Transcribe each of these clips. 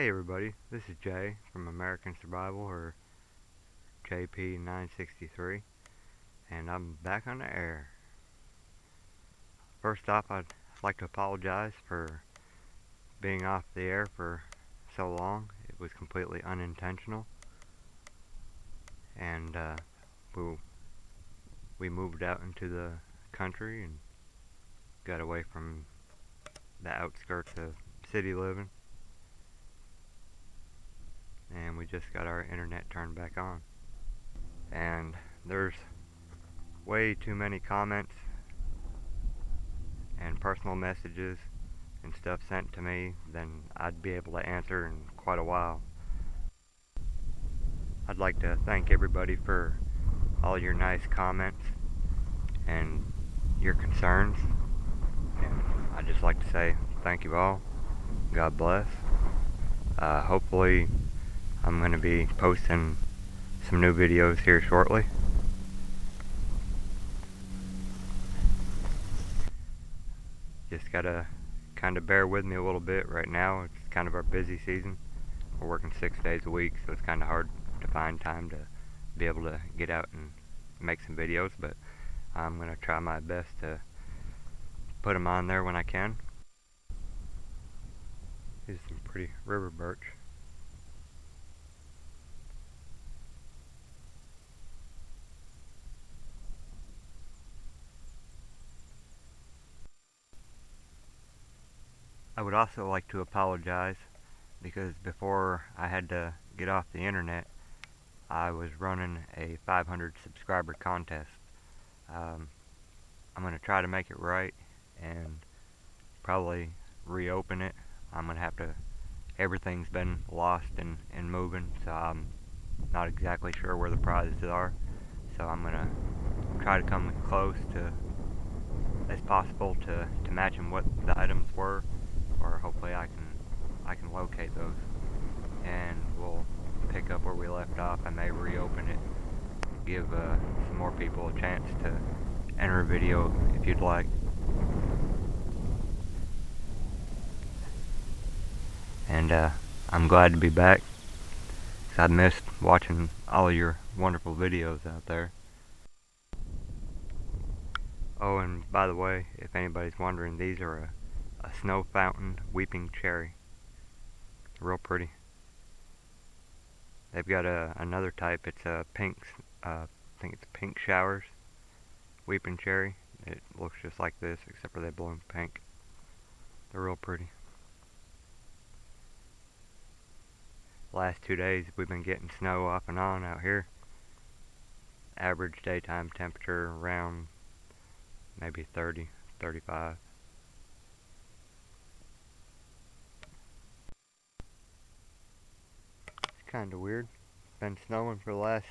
everybody, this is Jay from American Survival, or JP963, and I'm back on the air. First off, I'd like to apologize for being off the air for so long. It was completely unintentional, and we moved out into the country and got away from the outskirts of city living, and we just got our internet turned back on. And there's way too many comments and personal messages and stuff sent to me than I'd be able to answer in quite a while. I'd like to thank everybody for all your nice comments and your concerns, and I'd just like to say thank you all. God bless. Hopefully I'm going to be posting some new videos here shortly. Just gotta kind of bear with me a little bit right now. It's kind of our busy season. We're working 6 days a week, so it's kind of hard to find time to be able to get out and make some videos, but I'm gonna try my best to put them on there when I can. Here's some pretty river birch. I would also like to apologize because before I had to get off the internet, I was running a 500 subscriber contest. I'm going to try to make it right and probably reopen it. I'm going to have to, everything's been lost and moving, so I'm not exactly sure where the prizes are. So I'm going to try to come close to as possible to matching what the items were, or hopefully I can locate those, and we'll pick up where we left off. I may reopen it, give some more people a chance to enter a video if you'd like. And I'm glad to be back, because I've missed watching all of your wonderful videos out there. Oh, and by the way, if anybody's wondering, these are a snow fountain weeping cherry. Real pretty. They've got another type. It's a I think it's pink showers weeping cherry. It looks just like this, except for they bloom pink. They're real pretty. Last 2 days we've been getting snow off and on out here. Average daytime temperature around maybe 30, 35. Kind of weird. It's been snowing for the last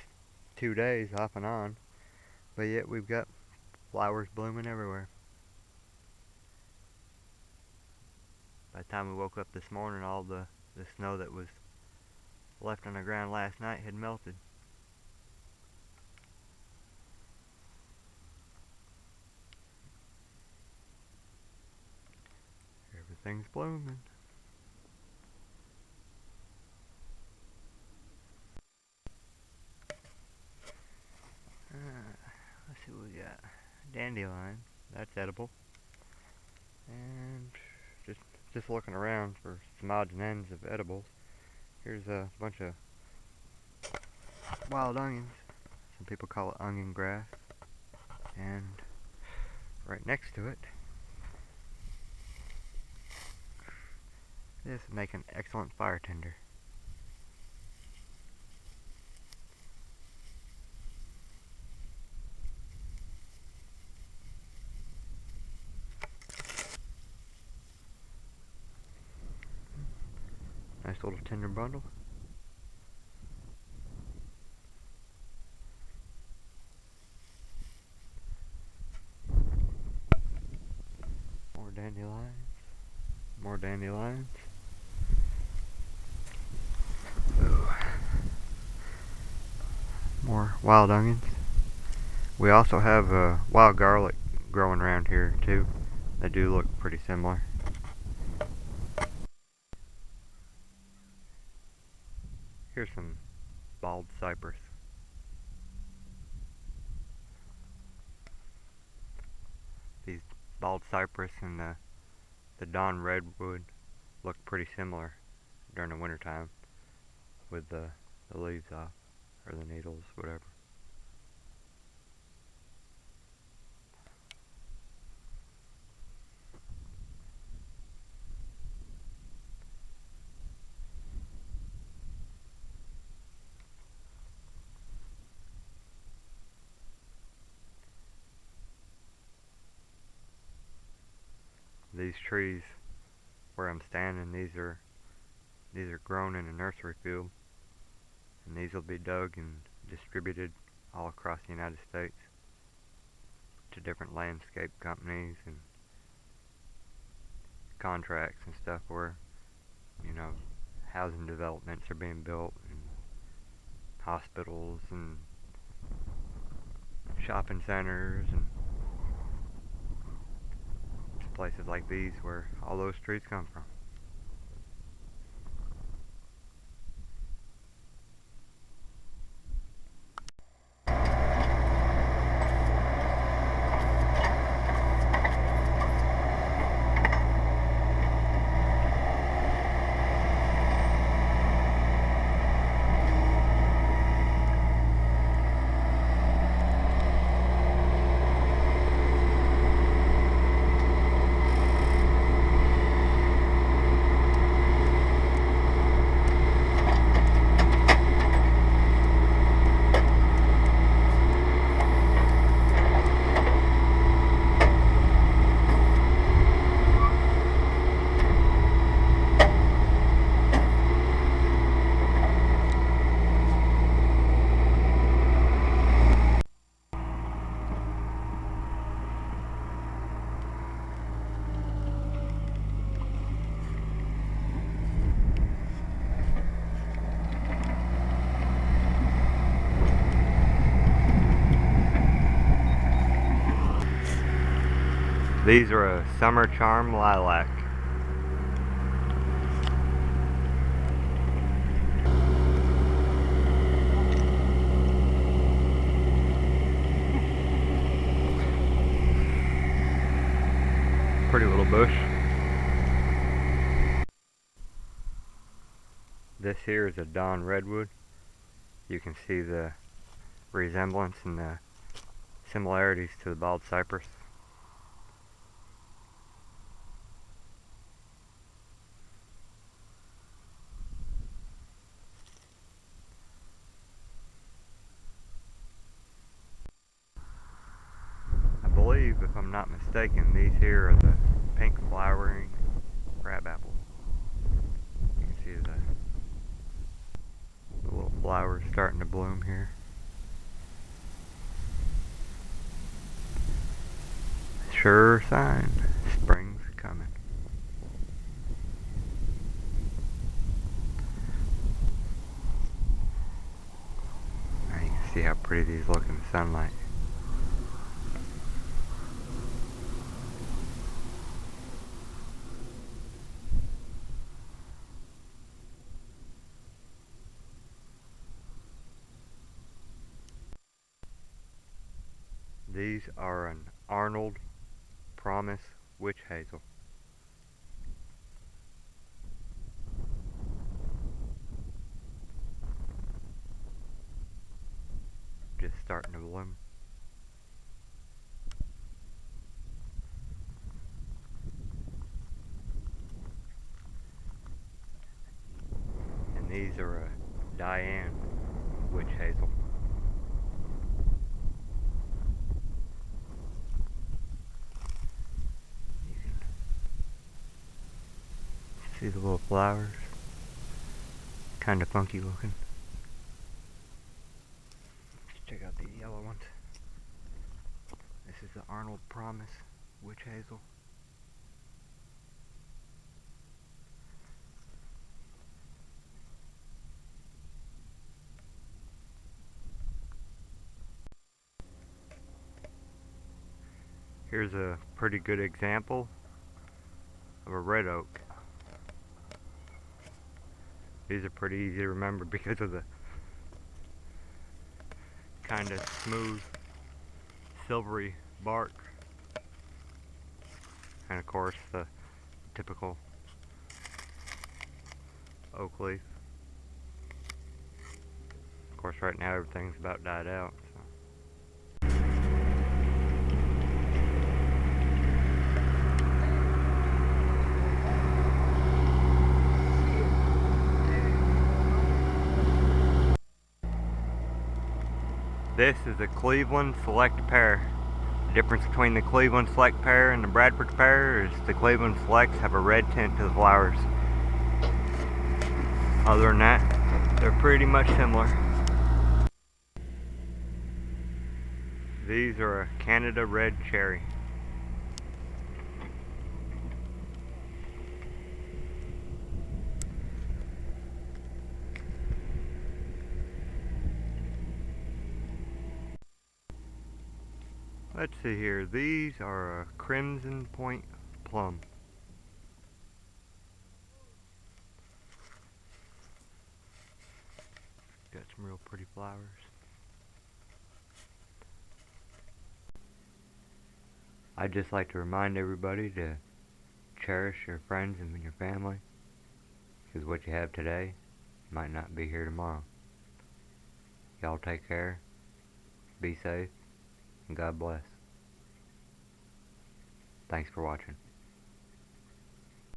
2 days off and on, but yet we've got flowers blooming everywhere. By the time we woke up this morning, all the snow that was left on the ground last night had melted. Everything's blooming. Let's see what we got. Dandelion, that's edible. And just looking around for some odds and ends of edibles. Here's a bunch of wild onions. Some people call it onion grass. And right next to it, this would make an excellent fire tinder. Nice little tinder bundle. More dandelions. More dandelions. Ooh. More wild onions. We also have wild garlic growing around here too. They do look pretty similar. Here's some bald cypress. These bald cypress and the Dawn redwood look pretty similar during the wintertime with the leaves off, or the needles, whatever. These trees where I'm standing, these are grown in a nursery field, and these will be dug and distributed all across the United States to different landscape companies and contracts and stuff where, you know, housing developments are being built, and hospitals and shopping centers, and places like these where all those trees come from. These are a summer charm lilac. Pretty little bush. This here is a Dawn redwood. You can see the resemblance and the similarities to the bald cypress. I believe, if I'm not mistaken, these here are the pink flowering crab apples. You can see the little flowers starting to bloom here. Sure sign, spring's coming. Now you can see how pretty these look in the sunlight. These are an Arnold Promise witch hazel. Just starting to bloom. And these are a Diane witch hazel. See the little flowers? Kind of funky looking. Let's check out these yellow ones. This is the Arnold Promise witch hazel. Here's a pretty good example of a red oak. These are pretty easy to remember because of the kind of smooth, silvery bark. And of course the typical oak leaf. Of course right now everything's about died out. So. This is a Cleveland Select pear. The difference between the Cleveland Select pear and the Bradford pear is the Cleveland Selects have a red tint to the flowers. Other than that, they're pretty much similar. These are a Canada Red Cherry. Let's see here, these are a Crimson Point Plum. Got some real pretty flowers. I'd just like to remind everybody to cherish your friends and your family, because what you have today might not be here tomorrow. Y'all take care, be safe, and God bless. Thanks for watching.